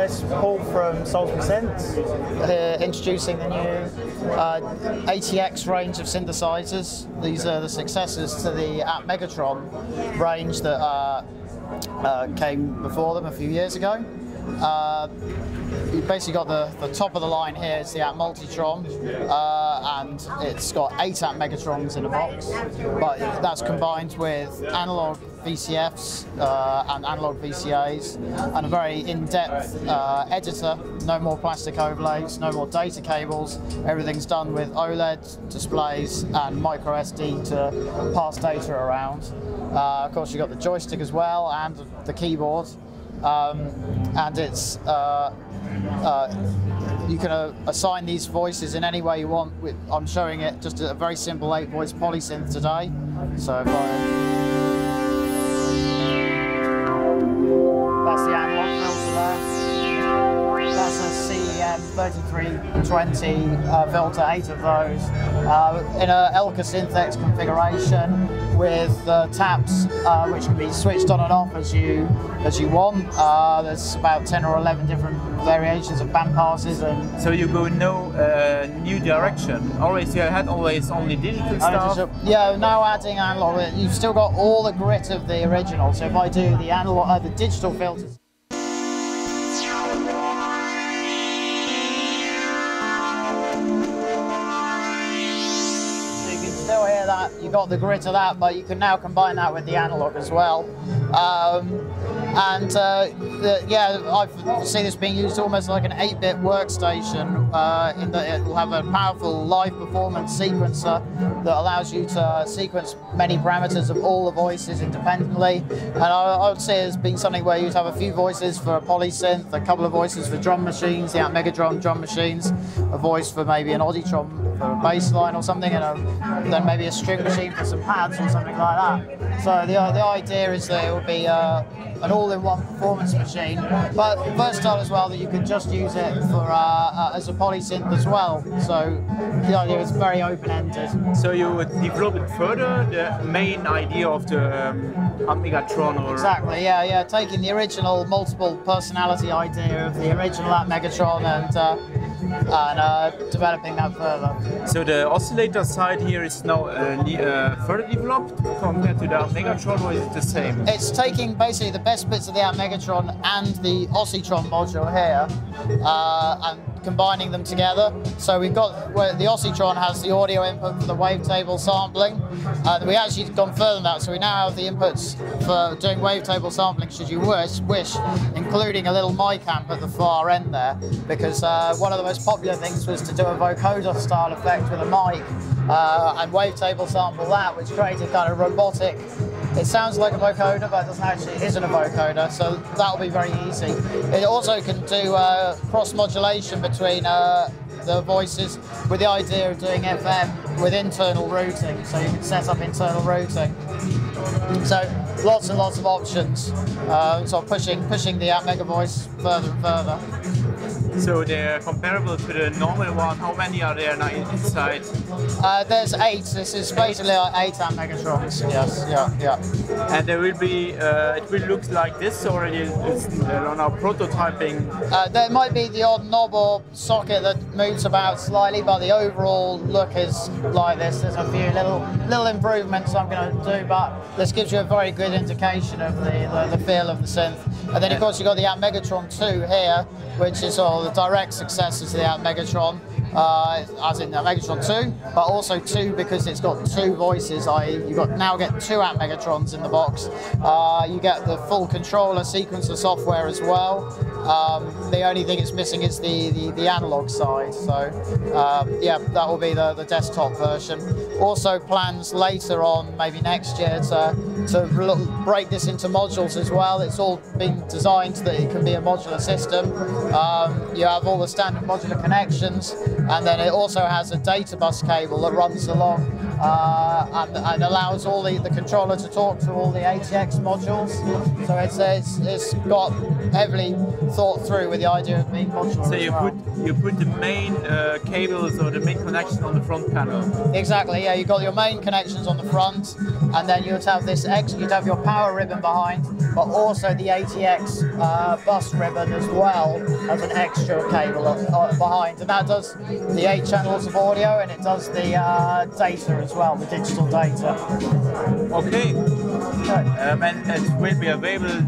Hi, this is Paul from Soulsby Synths, here introducing the new ATX range of synthesizers. These are the successors to the Atmegatron range that came before them a few years ago. You've basically got the top of the line here is the Atmultitron, and it's got 8 Atmegatrons in a box, but that's combined with analog VCFs and analog VCAs and a very in-depth editor. No more plastic overlays, no more data cables. Everything's done with OLED displays and micro SD to pass data around. Of course, you've got the joystick as well and the keyboard. And it's you can assign these voices in any way you want. I'm showing it just a very simple 8-voice polysynth today. So if that's the analog filter there. That's a CEM 3320 filter, 8 of those in a Elka Synthex configuration with taps which can be switched on and off as you want. There's about 10 or 11 different variations of band passes. And so you go no new direction. Always you had always only digital stuff. Yeah, now adding analog. You've still got all the grit of the original. So if I do the analog, the digital filters. Still hear that, you got the grit of that, but you can now combine that with the analog as well. Yeah, I see this being used almost like an 8-bit workstation, in that it will have a powerful live performance sequencer that allows you to sequence many parameters of all the voices independently. And I would say it's been something where you'd have a few voices for a polysynth, a couple of voices for drum machines, the Atmegatron drum machines, a voice for maybe an Auditron for a bass line or something, and then maybe a string machine for some pads or something like that. So the idea is that it will be an all-in-one performance machine, but versatile as well, that you could just use it for as a polysynth as well. So the idea is very open-ended. So you would develop it further, the main idea of the Atmegatron? Or... Exactly, yeah, taking the original multiple personality idea of the original Atmegatron and developing that further. So the oscillator side here is now further developed compared to the Atmegatron, or is it the same? It's taking basically the best bits of the Atmegatron and the Ossitron module here and combining them together. So we've got where the Ossitron has the audio input for the wavetable sampling. We actually gone further than that, so we now have the inputs for doing wavetable sampling should you wish, including a little mic amp at the far end there, because one of the most popular things was to do a vocoder style effect with a mic and wavetable sample that, which created kind of robotic. It sounds like a vocoder, but it doesn't actually, it isn't a vocoder, so that'll be very easy. It also can do cross-modulation between the voices, with the idea of doing FM with internal routing, so you can set up internal routing. So lots and lots of options, so pushing the Atmega voice further and further. So they're comparable to the normal one. How many are there now inside? There's 8. This is basically 8 Atmegatrons. Yes, yeah. And there will be, it will look like this, or it's on our prototyping? There might be the odd knob or socket that moves about slightly, but the overall look is like this. There's a few little improvements I'm going to do, but this gives you a very good indication of the feel of the synth. And then of course you've got the Atmegatron 2 here, which is all the direct successor to the Atmegatron, as in the Atmegatron 2, but also 2 because it's got 2 voices. You now get 2 Atmegatrons in the box. You get the full controller sequencer software as well. The only thing it's missing is the analog side. So yeah, that will be the desktop version. Also plans later on, maybe next year, to break this into modules as well. It's all been designed so that it can be a modular system. You have all the standard modular connections, and then it also has a data bus cable that runs along and allows all the controller to talk to all the ATX modules. So it's got heavily thought through with the idea of being modular. So you put the main cables or the main connection on the front panel. Exactly. Yeah, you've got your main connections on the front, and then you'd have you'd have your power ribbon behind, but also the ATX bus ribbon as well as an extra cable behind, and that does the 8 channels of audio, and it does the data as well, the digital data. Okay. And it will be available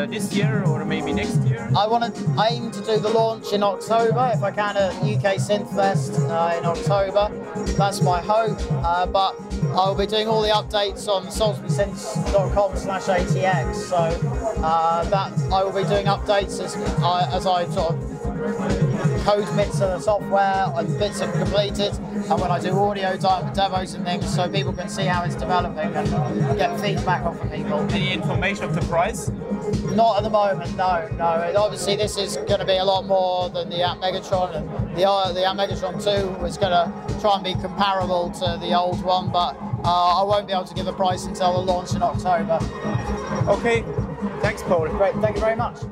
this year or maybe next year? I want to aim to do the launch in October, if I can, at UK Synth Fest in October. That's my hope, but I'll be doing all the updates on soulsbysynths.com/ATX, so that I will be doing updates as I sort of code bits of the software and bits are completed, and when I do audio demos and things, so people can see how it's developing and get feedback off of people. Any information of the price? Not at the moment, no. Obviously this is going to be a lot more than the Atmegatron, and the Atmegatron 2 is going to try and be comparable to the old one, but I won't be able to give a price until the launch in October. Okay, thanks Paul. Great, thank you very much.